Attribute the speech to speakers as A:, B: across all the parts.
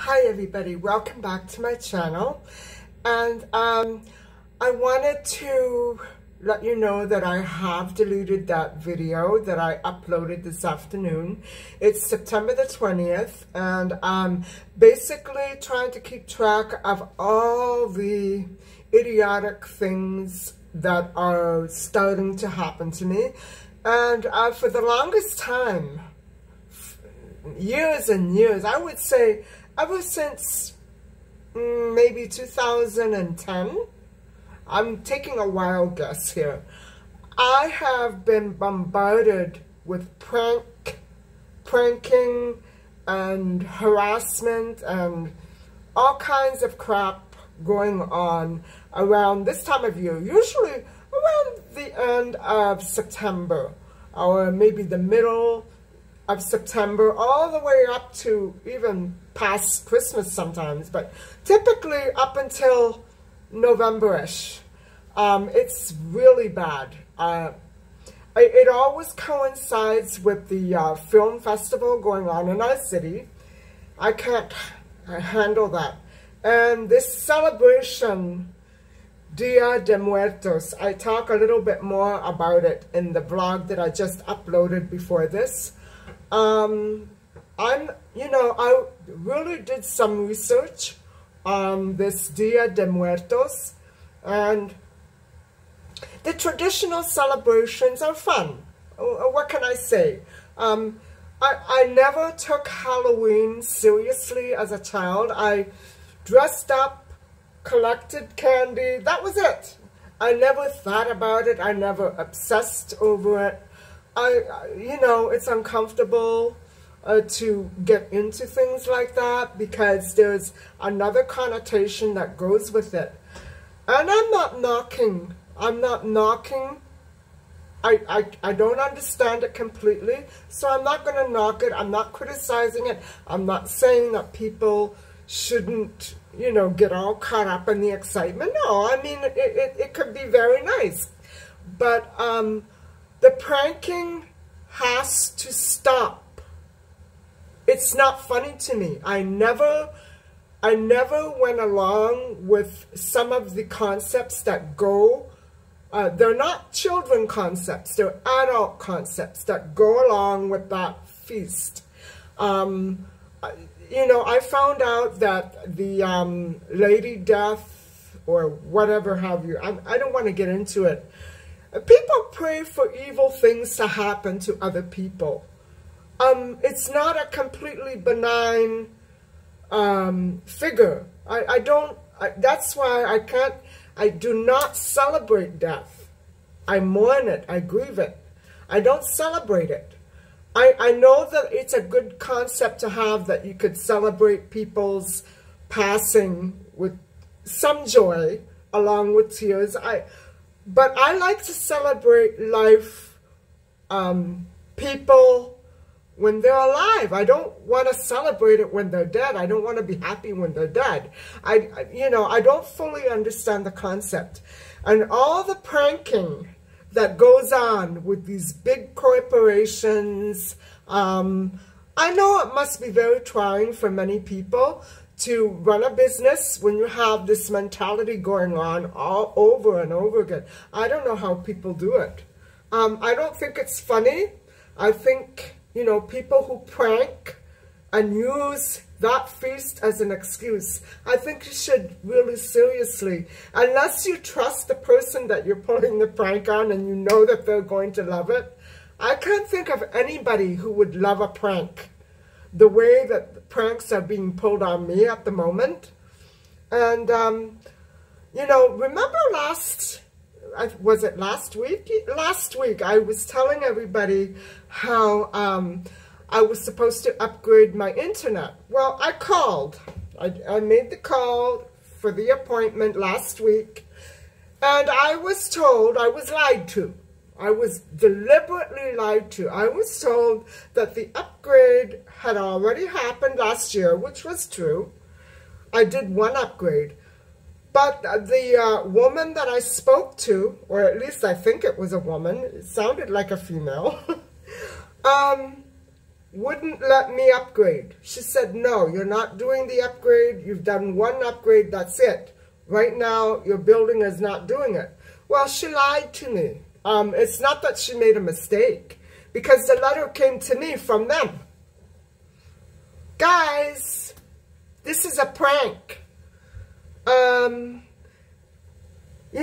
A: Hi everybody, welcome back to my channel. And I wanted to let you know that I have deleted that video that I uploaded this afternoon. It's September the 20th, and I'm basically trying to keep track of all the idiotic things that are starting to happen to me. And for the longest time, years and years, I would say ever since maybe 2010, I'm taking a wild guess here, I have been bombarded with pranking and harassment and all kinds of crap going on around this time of year, usually around the end of September or maybe the middle of September, all the way up to even past Christmas sometimes, but typically up until November-ish. It's really bad. It always coincides with the film festival going on in our city. I can't handle that. And this celebration, Diademuertos, I talk a little bit more about it in the vlog that I just uploaded before this. I really did some research on this Dia de Muertos, and the traditional celebrations are fun. What can I say? I never took Halloween seriously as a child. I dressed up, collected candy, that was it. I never thought about it. I never obsessed over it. It's uncomfortable to get into things like that because there's another connotation that goes with it. And I'm not knocking. I don't understand it completely, so I'm not going to knock it. I'm not criticizing it. I'm not saying that people shouldn't, get all caught up in the excitement. No, I mean, it could be very nice. But the pranking has to stop. It's not funny to me. I never went along with some of the concepts that go, they're not children concepts, they're adult concepts that go along with that feast. I found out that the Lady Death, or whatever have you, I don't want to get into it. People pray for evil things to happen to other people. It's not a completely benign figure. That's why I do not celebrate death. I mourn it, I grieve it. I don't celebrate it. I know that it's a good concept to have, that you could celebrate people's passing with some joy along with tears. But I like to celebrate life, people when they're alive. I don't want to celebrate it when they're dead. I don't want to be happy when they're dead. I don't fully understand the concept. And all the pranking that goes on with these big corporations, I know it must be very trying for many people to run a business when you have this mentality going on all over and over again. I don't know how people do it. I don't think it's funny. I think, people who prank and use that feast as an excuse, I think you should really seriously, unless you trust the person that you're pulling the prank on and you know that they're going to love it. I can't think of anybody who would love a prank the way that the pranks are being pulled on me at the moment. And, remember was it last week? Last week, I was telling everybody how I was supposed to upgrade my internet. Well, I called. I made the call for the appointment last week, and I was told, I was lied to. I was deliberately lied to. I was told that the upgrade had already happened last year, which was true. I did one upgrade. But the woman that I spoke to, or at least I think it was a woman, it sounded like a female, wouldn't let me upgrade. She said, no, you're not doing the upgrade. You've done one upgrade, that's it. Right now, your building is not doing it. Well, she lied to me. It's not that she made a mistake, because the letter came to me from them. Guys, this is a prank. You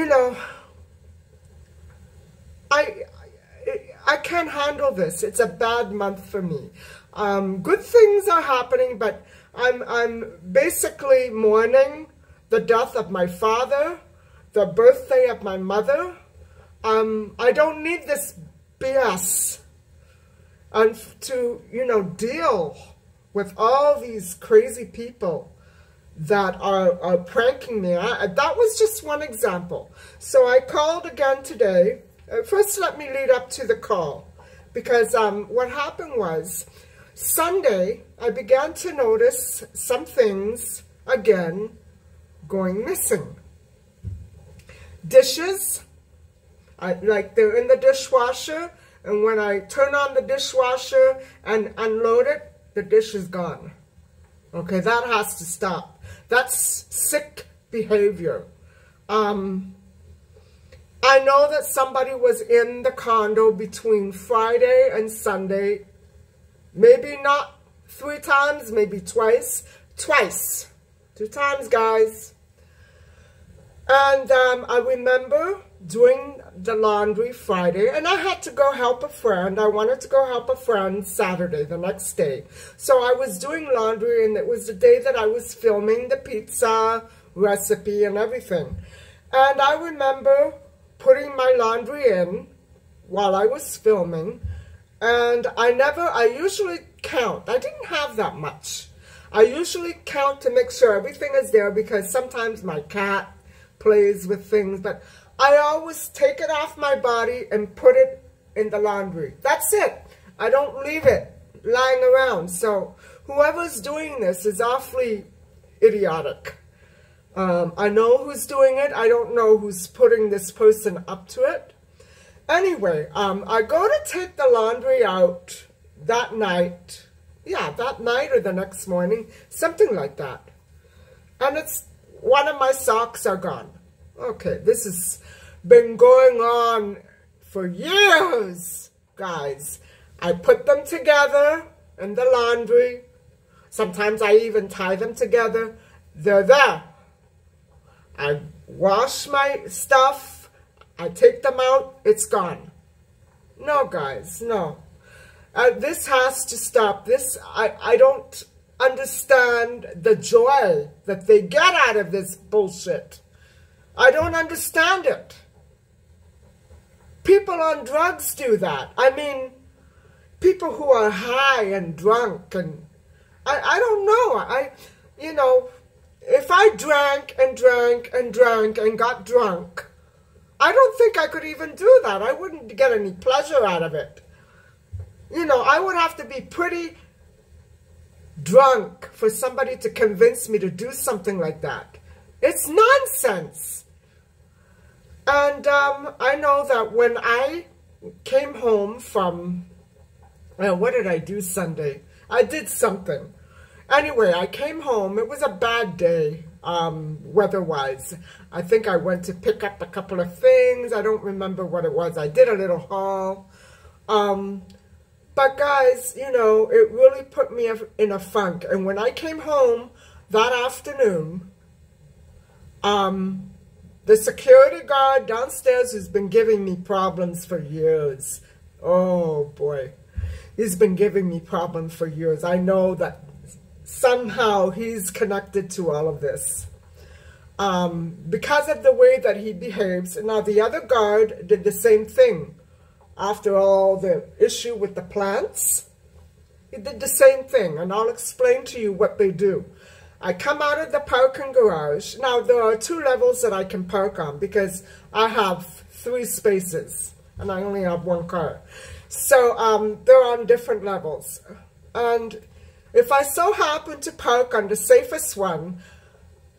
A: know, I can't handle this. It's a bad month for me. Good things are happening, but I'm basically mourning the death of my father, the birthday of my mother. I don't need this BS and to, you know, deal with all these crazy people that are pranking me. That was just one example. So I called again today. First, let me lead up to the call, because what happened was, Sunday, I began to notice some things, again, going missing. Dishes, like they're in the dishwasher, and when I turn on the dishwasher and unload it, the dish is gone. Okay, that has to stop. That's sick behavior. I know that somebody was in the condo between Friday and Sunday. Maybe not 3 times, maybe twice. Twice. 2 times, guys. And I remember doing the laundry Friday, and I had to go help a friend. I wanted to go help a friend Saturday, the next day. So I was doing laundry, and it was the day that I was filming the pizza recipe and everything. And I remember putting my laundry in while I was filming, and I usually count. I didn't have that much. I usually count to make sure everything is there, because sometimes my cat plays with things, but I always take it off my body and put it in the laundry. That's it. I don't leave it lying around. So whoever's doing this is awfully idiotic. I know who's doing it. I don't know who's putting this person up to it. Anyway, I go to take the laundry out that night. Yeah, that night or the next morning, something like that. And it's one of my socks are gone. Okay, this has been going on for years, guys. I put them together in the laundry. Sometimes I even tie them together. They're there. I wash my stuff. I take them out. It's gone. No, guys, no. This has to stop. I don't understand the joy that they get out of this bullshit. I don't understand it. People on drugs do that. I mean, people who are high and drunk, and I don't know. You know, if I drank and drank and drank and got drunk, I don't think I could even do that. I wouldn't get any pleasure out of it. You know, I would have to be pretty drunk for somebody to convince me to do something like that. It's nonsense. And I know that when I came home from, what did I do Sunday? I did something. Anyway, I came home. It was a bad day, weather-wise. I think I went to pick up a couple of things. I don't remember what it was. I did a little haul. But guys, you know, it really put me in a funk. And when I came home that afternoon, the security guard downstairs has been giving me problems for years. Oh, boy. He's been giving me problems for years. I know that somehow he's connected to all of this. Because of the way that he behaves. Now, the other guard did the same thing. After all the issue with the plants, he did the same thing. And I'll explain to you what they do. I come out of the parking garage. Now, there are 2 levels that I can park on because I have 3 spaces and I only have 1 car. So they're on different levels. And if I so happen to park on the safest one,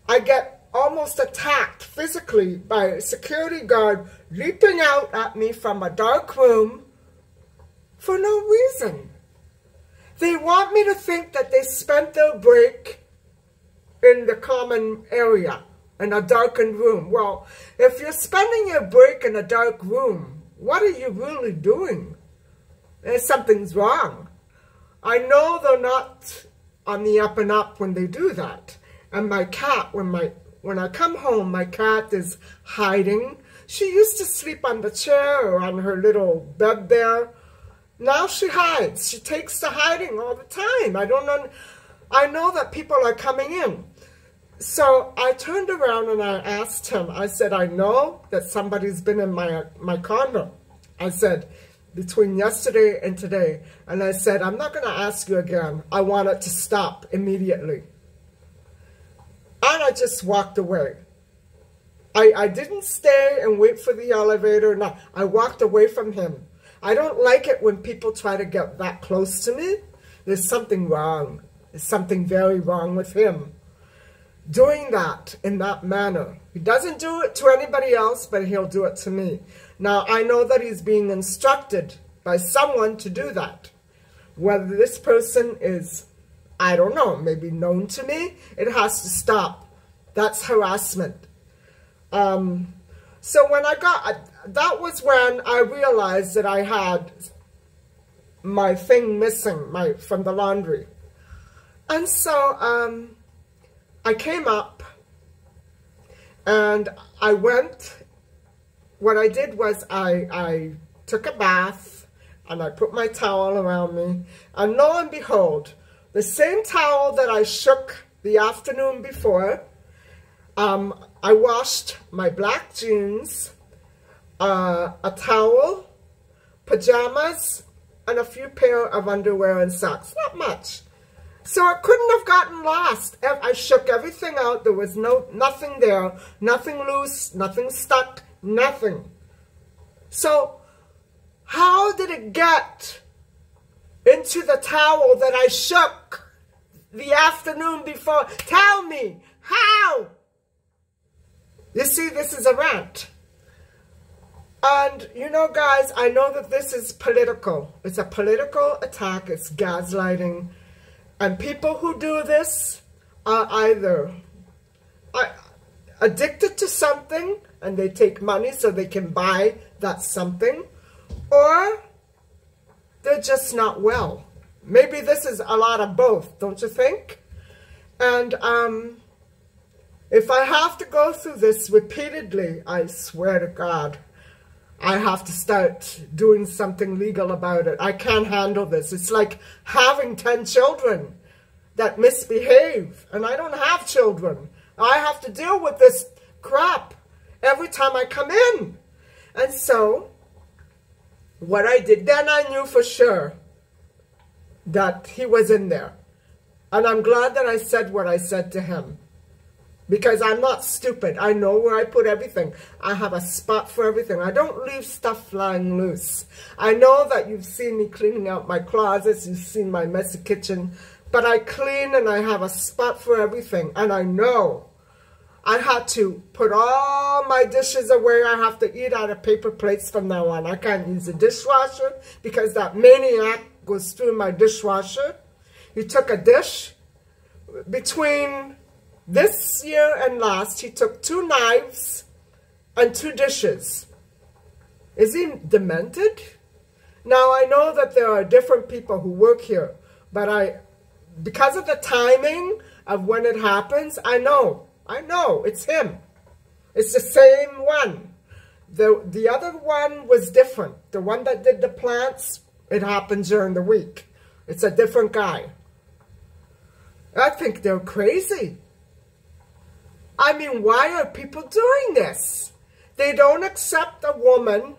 A: I get almost attacked physically by a security guard leaping out at me from a dark room for no reason. They want me to think that they spent their break in the common area, in a darkened room. Well, if you're spending your break in a dark room, what are you really doing? Something's wrong. I know they're not on the up and up when they do that. And my cat, when I come home, my cat is hiding. She used to sleep on the chair or on her little bed there. Now she hides. She takes to hiding all the time. I don't know. I know that people are coming in. So I turned around and I asked him. I said, I know that somebody's been in my condo. I said, between yesterday and today. And I said, I'm not going to ask you again. I want it to stop immediately. And I just walked away. I didn't stay and wait for the elevator. No, I walked away from him. I don't like it when people try to get that close to me. There's something wrong. There's something very wrong with him. Doing that in that manner. He doesn't do it to anybody else, but he'll do it to me. Now, I know that he's being instructed by someone to do that. Whether this person is, I don't know, maybe known to me, it has to stop. That's harassment. So when that was when I realized that I had my thing missing from the laundry. And so I came up and I went. What I did was I took a bath and I put my towel around me. And lo and behold, the same towel that I shook the afternoon before, I washed my black jeans, a towel, pajamas, and a few pair of underwear and socks. Not much. So it couldn't have gotten lost. I shook everything out. There was nothing there, nothing loose, nothing stuck, nothing. So how did it get into the towel that I shook the afternoon before? Tell me, how? You see, this is a rant. And, you know, guys, I know that this is political. It's a political attack. It's gaslighting. And people who do this are either addicted to something and they take money so they can buy that something, or they're just not well. Maybe this is a lot of both, don't you think? And if I have to go through this repeatedly, I swear to God, I have to start doing something legal about it. I can't handle this. It's like having 10 children that misbehave, and I don't have children. I have to deal with this crap every time I come in. And so, what I did, then I knew for sure that he was in there. And I'm glad that I said what I said to him. Because I'm not stupid. I know where I put everything. I have a spot for everything. I don't leave stuff flying loose. I know that you've seen me cleaning out my closets. You've seen my messy kitchen. But I clean and I have a spot for everything. And I know I had to put all my dishes away. I have to eat out of paper plates from now on. I can't use a dishwasher because that maniac goes through my dishwasher. He took a dish. Between this year and last, he took 2 knives and 2 dishes. Is he demented? Now, I know that there are different people who work here, but because of the timing of when it happens, I know, it's him. It's the same one. The other one was different. The one that did the plants, it happened during the week. It's a different guy. I think they're crazy. I mean, why are people doing this? They don't accept a woman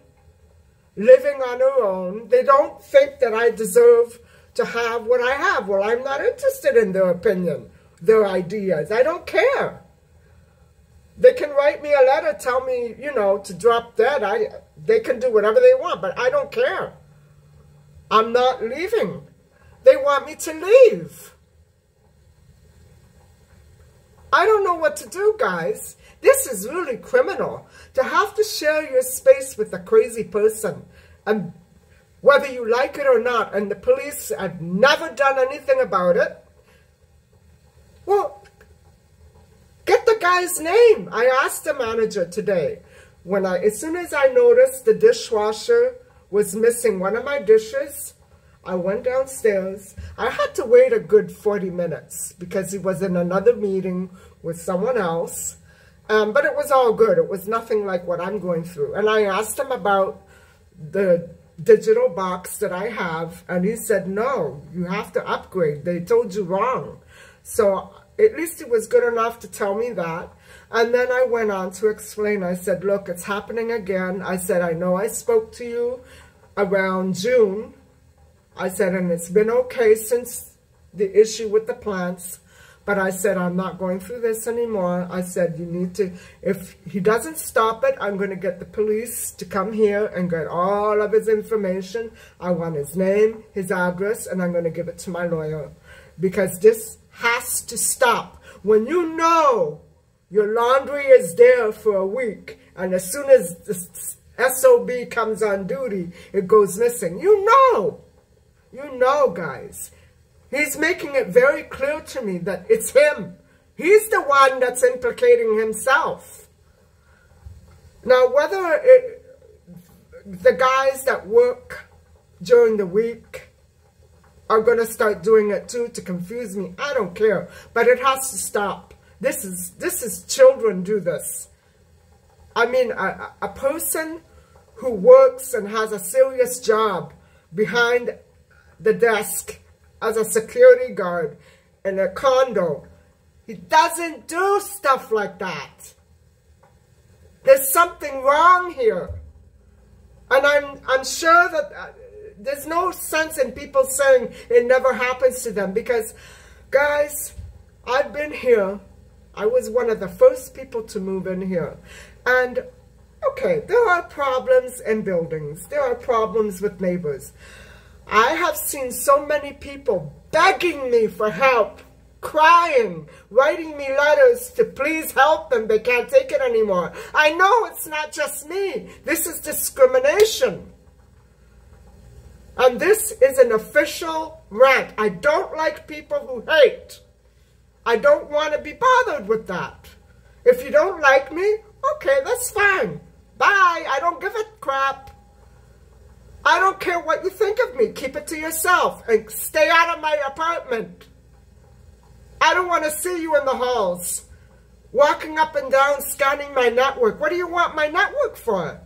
A: living on her own. They don't think that I deserve to have what I have. Well, I'm not interested in their opinion, their ideas. I don't care. They can write me a letter, tell me, you know, to drop dead. They can do whatever they want, but I don't care. I'm not leaving. They want me to leave. I don't know what to do, guys. This is really criminal. To have to share your space with a crazy person and whether you like it or not, and the police have never done anything about it. Well, get the guy's name. I asked the manager today, as soon as I noticed the dishwasher was missing one of my dishes, I went downstairs. I had to wait a good 40 minutes because he was in another meeting with someone else. But it was all good. It was nothing like what I'm going through. And I asked him about the digital box that I have, and he said, no, you have to upgrade. They told you wrong. So at least he was good enough to tell me that. And then I went on to explain. I said, look, it's happening again. I said, I know I spoke to you around June. I said, and it's been okay since the issue with the plants. But I said, I'm not going through this anymore. I said, you need to, if he doesn't stop it, I'm going to get the police to come here and get all of his information. I want his name, his address, and I'm going to give it to my lawyer. Because this has to stop. When you know your laundry is there for a week, and as soon as the SOB comes on duty, it goes missing. You know, guys. He's making it very clear to me that it's him. He's the one that's implicating himself. Now, whether the guys that work during the week are going to start doing it too to confuse me, I don't care. But it has to stop. This is children do this. I mean, a person who works and has a serious job behind the desk as a security guard in a condo, he doesn't do stuff like that. There's something wrong here. And I'm sure that there's no sense in people saying it never happens to them, because, guys, I've been here. I was one of the first people to move in here. And, okay, there are problems in buildings. There are problems with neighbors. I have seen so many people begging me for help, crying, writing me letters to please help them. They can't take it anymore. I know it's not just me. This is discrimination. And this is an official rant. I don't like people who hate. I don't want to be bothered with that. If you don't like me, okay, that's fine. Bye. I don't give a crap. I don't care what you think of me. Keep it to yourself and stay out of my apartment. I don't want to see you in the halls, walking up and down, scanning my network. What do you want my network for?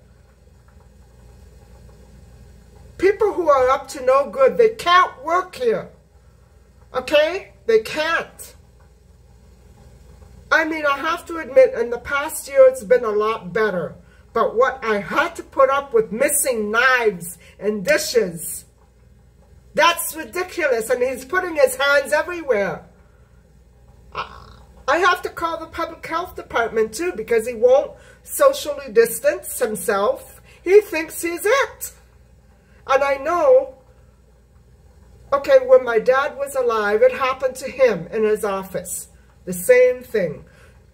A: People who are up to no good, they can't work here. Okay? They can't. I mean, I have to admit, in the past year, it's been a lot better. But what I had to put up with missing knives and dishes, that's ridiculous. And he's putting his hands everywhere. I have to call the public health department too, because he won't socially distance himself. He thinks he's it. And I know, okay, when my dad was alive, it happened to him in his office. The same thing.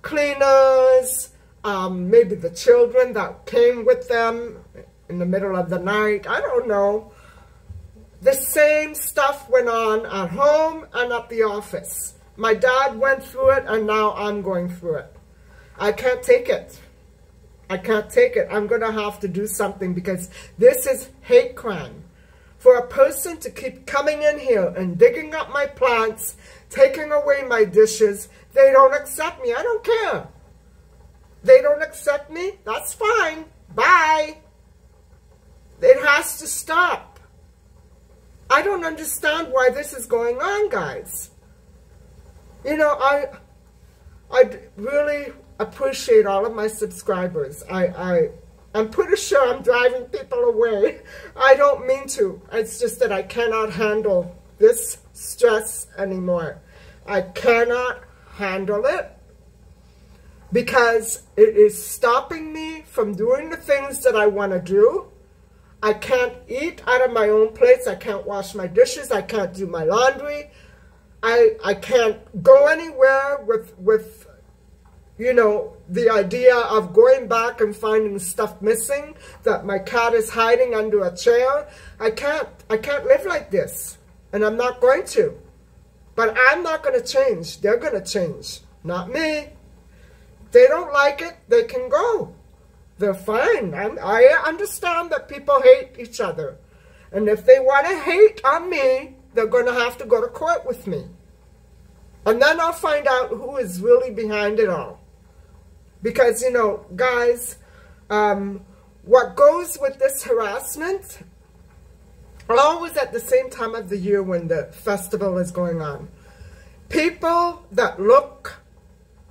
A: Cleaners, maybe the children that came with them in the middle of the night. I don't know. The same stuff went on at home and at the office. My dad went through it, and now I'm going through it. I can't take it. I can't take it. I'm going to have to do something, because this is hate crime. For a person to keep coming in here and digging up my plants, taking away my dishes, they don't accept me. I don't care. They don't accept me, that's fine. Bye. It has to stop. I don't understand why this is going on, guys. You know, I really appreciate all of my subscribers. I'm pretty sure I'm driving people away. I don't mean to. It's just that I cannot handle this stress anymore. I cannot handle it, because it is stopping me from doing the things that I want to do. I can't eat out of my own plates. I can't wash my dishes. I can't do my laundry. I can't go anywhere with you know, the idea of going back and finding stuff missing, that my cat is hiding under a chair. I can't live like this, and I'm not going to. But I'm not going to change. They're going to change, not me. They don't like it, they can go. They're fine. I understand that people hate each other. And if they want to hate on me, they're going to have to go to court with me. And then I'll find out who is really behind it all. Because, you know, guys, what goes with this harassment, always at the same time of the year when the festival is going on, people that look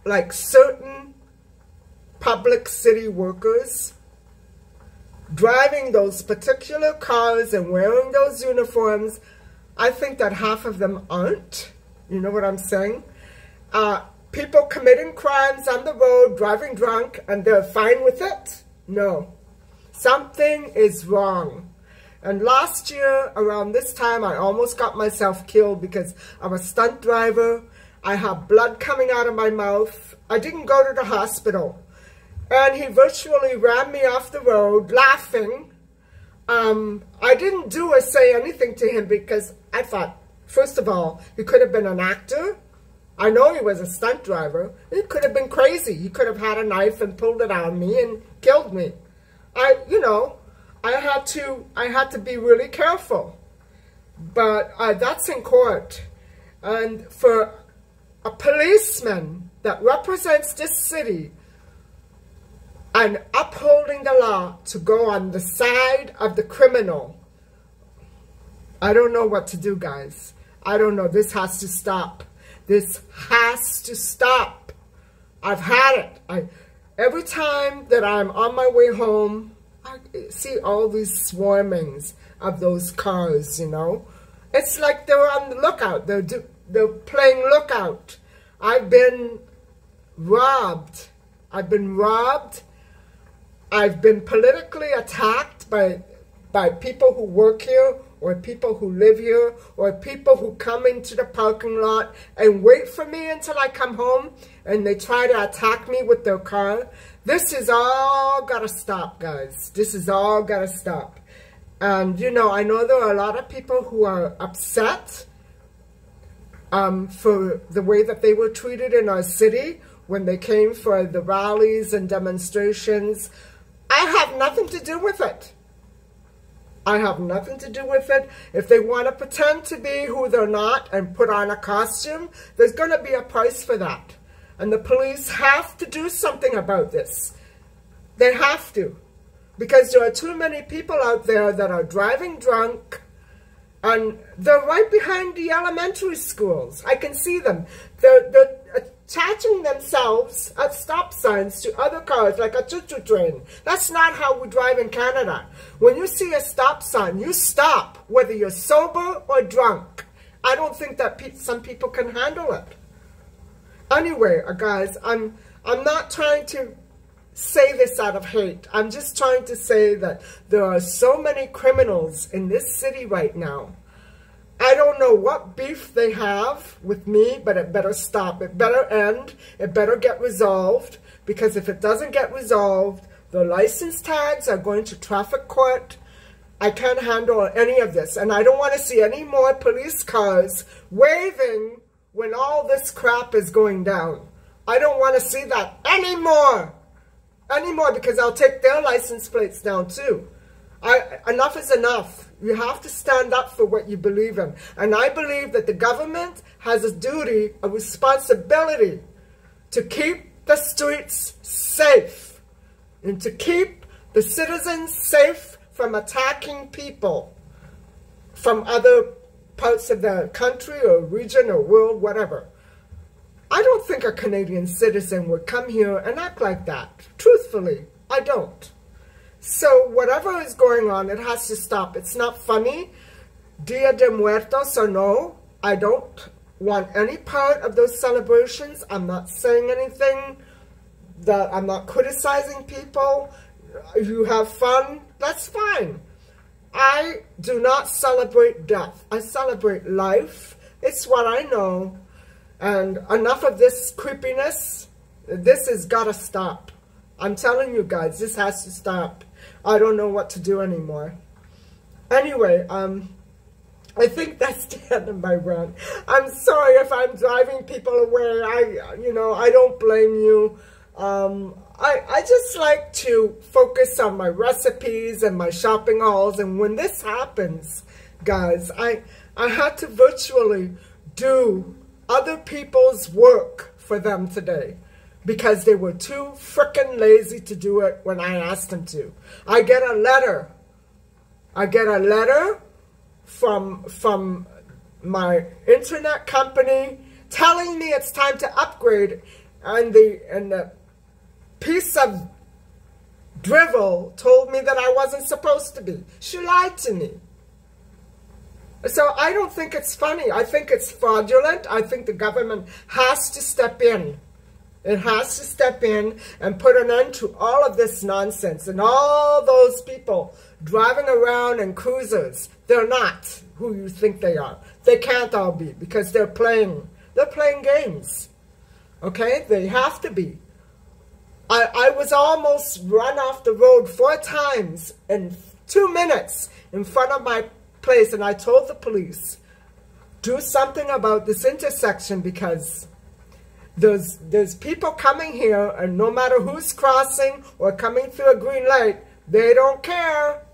A: like certain public city workers, driving those particular cars and wearing those uniforms, I think that half of them aren't. You know what I'm saying? People committing crimes on the road, driving drunk, and they're fine with it? No. Something is wrong. And last year, around this time, I almost got myself killed because I'm a stunt driver. I have blood coming out of my mouth. I didn't go to the hospital. And he virtually ran me off the road, laughing. I didn't do or say anything to him because I thought, first of all, he could have been an actor. I know he was a stunt driver. He could have been crazy. He could have had a knife and pulled it on me and killed me. You know, I had to be really careful. But that's in court. And for a policeman that represents this city and upholding the law to go on the side of the criminal, I don't know what to do, guys. I don't know. This has to stop. This has to stop. I've had it. Every time that I'm on my way home, I see all these swarmings of those cars, you know. It's like they're on the lookout. They're playing lookout. I've been robbed. I've been robbed. I've been politically attacked by people who work here, or people who live here, or people who come into the parking lot and wait for me until I come home, and they try to attack me with their car. This is all gotta stop, guys. This is all gotta stop. And, you know, I know there are a lot of people who are upset for the way that they were treated in our city when they came for the rallies and demonstrations. I have nothing to do with it. I have nothing to do with it. If they want to pretend to be who they're not and put on a costume, there's going to be a price for that. And the police have to do something about this. They have to. Because there are too many people out there that are driving drunk, and they're right behind the elementary schools. I can see them. They're attaching themselves at stop signs to other cars like a choo-choo train. That's not how we drive in Canada. When you see a stop sign, you stop, whether you're sober or drunk. I don't think that some people can handle it. Anyway, guys, I'm not trying to say this out of hate. I'm just trying to say that there are so many criminals in this city right now. I don't know what beef they have with me, but it better stop. It better end. It better get resolved, because if it doesn't get resolved, the license tags are going to traffic court. I can't handle any of this, and I don't want to see any more police cars waving when all this crap is going down. I don't want to see that anymore. Because I'll take their license plates down too. Enough is enough. You have to stand up for what you believe in. And I believe that the government has a duty, a responsibility to keep the streets safe and to keep the citizens safe from attacking people from other parts of the country or region or world, whatever. I don't think a Canadian citizen would come here and act like that. Truthfully, I don't. So whatever is going on, it has to stop. It's not funny. Diademuertos or no, I don't want any part of those celebrations. I'm not saying anything. I'm not criticizing people. You have fun, that's fine. I do not celebrate death. I celebrate life. It's what I know. And enough of this creepiness. This has got to stop. I'm telling you guys, this has to stop. I don't know what to do anymore. Anyway, I think that's the end of my rant. I'm sorry if I'm driving people away. I don't blame you. I just like to focus on my recipes and my shopping hauls. And when this happens, guys, I had to virtually do other people's work for them today because they were too frickin' lazy to do it when I asked them to. I get a letter from my internet company telling me it's time to upgrade, and the piece of drivel told me that I wasn't supposed to be. She lied to me. So I don't think it's funny. I think it's fraudulent. I think the government has to step in. It has to step in and put an end to all of this nonsense. And all those people driving around in cruisers, they're not who you think they are. They can't all be because they're playing games. Okay? They have to be. I was almost run off the road 4 times in 2 minutes in front of my place, and I told the police, do something about this intersection because there's people coming here, and no matter who's crossing or coming through a green light, they don't care.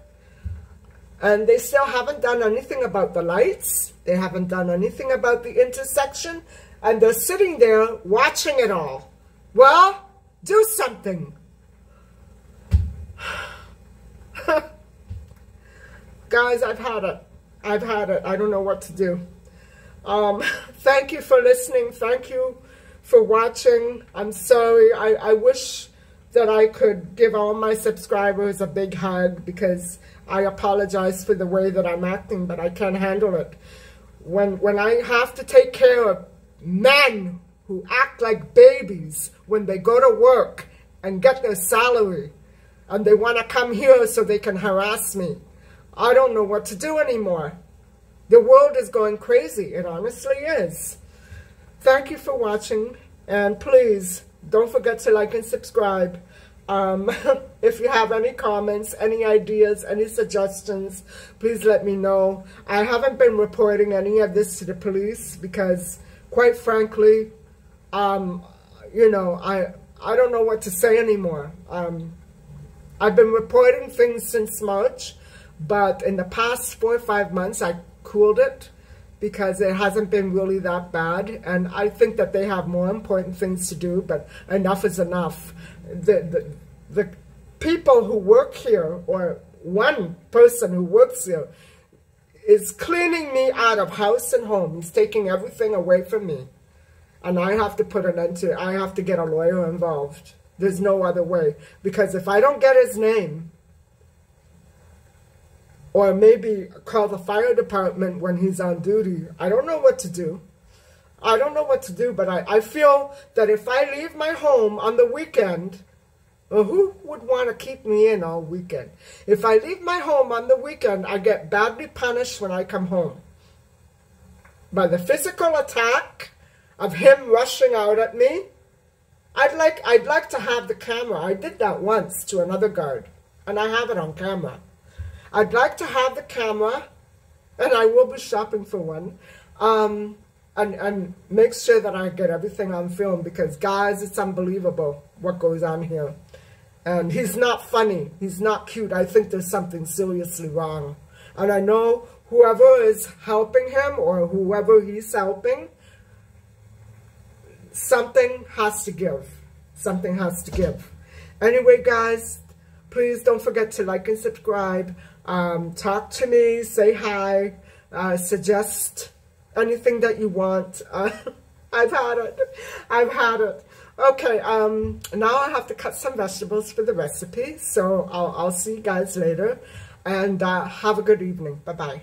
A: And they still haven't done anything about the lights. They haven't done anything about the intersection, and they're sitting there watching it all. Well, do something. Guys, I've had it. I don't know what to do. Thank you for listening. Thank you for watching. I'm sorry. I wish that I could give all my subscribers a big hug because I apologize for the way that I'm acting, but I can't handle it. When I have to take care of men who act like babies when they go to work and get their salary, and they want to come here so they can harass me, I don't know what to do anymore. The world is going crazy. It honestly is. Thank you for watching, and please don't forget to like and subscribe. If you have any comments, any ideas, any suggestions, please let me know. I haven't been reporting any of this to the police because, quite frankly, you know, I don't know what to say anymore. I've been reporting things since March, but in the past 4 or 5 months, I cooled it because it hasn't been really that bad. And I think that they have more important things to do, but enough is enough. The people who work here, or one person who works here, is cleaning me out of house and home. He's taking everything away from me. And I have to put an end to it. I have to get a lawyer involved. There's no other way. Because if I don't get his name, or maybe call the fire department when he's on duty, I don't know what to do. I don't know what to do, but I feel that if I leave my home on the weekend, well, who would want to keep me in all weekend? If I leave my home on the weekend, I get badly punished when I come home. By the physical attack of him rushing out at me. I'd like to have the camera. I did that once to another guard, and I have it on camera. I'd like to have the camera, and I will be shopping for one, and make sure that I get everything on film because, guys, it's unbelievable what goes on here. And he's not funny. He's not cute. I think there's something seriously wrong. And I know whoever is helping him or whoever he's helping, something has to give. Something has to give. Anyway, guys, please don't forget to like and subscribe. Talk to me. Say hi. Suggest anything that you want. I've had it. I've had it. Okay, now I have to cut some vegetables for the recipe. So I'll see you guys later. And have a good evening. Bye-bye.